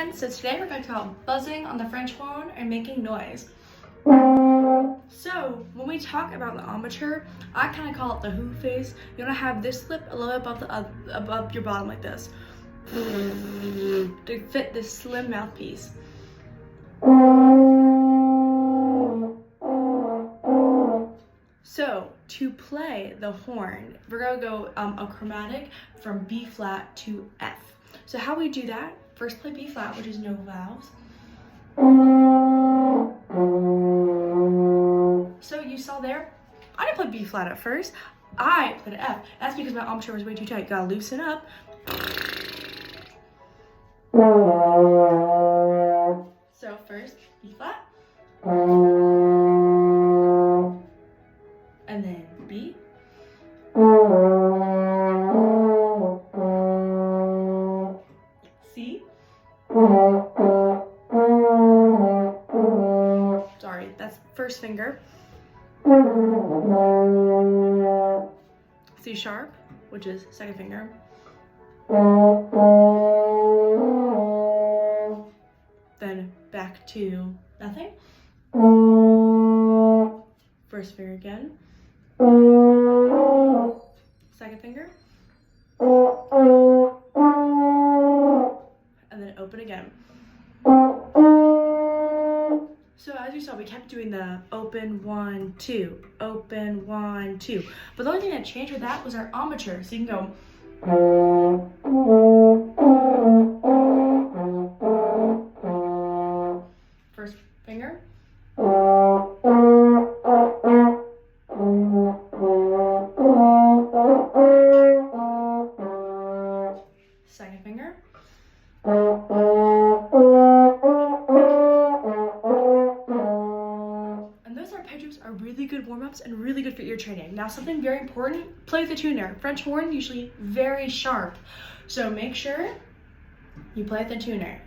friends, so today we're going to talk about buzzing on the French horn and making noise. So when we talk about the embouchure, I kind of call it the who face. You want to have this lip a little above above your bottom like this to fit this slim mouthpiece. So to play the horn, we're gonna go a chromatic from B flat to F. So how we do that? First play B flat, which is no vowels. So you saw there, I didn't play B flat at first. I played F. That's because my embouchure was way too tight. Gotta loosen up. So first B flat, and then B, C, sorry, that's first finger, C sharp, which is second finger, then back to nothing, first finger again, second finger, and then open again. So as you saw, we kept doing the open 1 2, open 1 2. But the only thing that changed with that was our embouchure. So you can go first finger, second finger, and those arpeggios are really good warm-ups and really good for ear training. Now something very important, play with the tuner. French horn usually very sharp, so make sure you play with the tuner.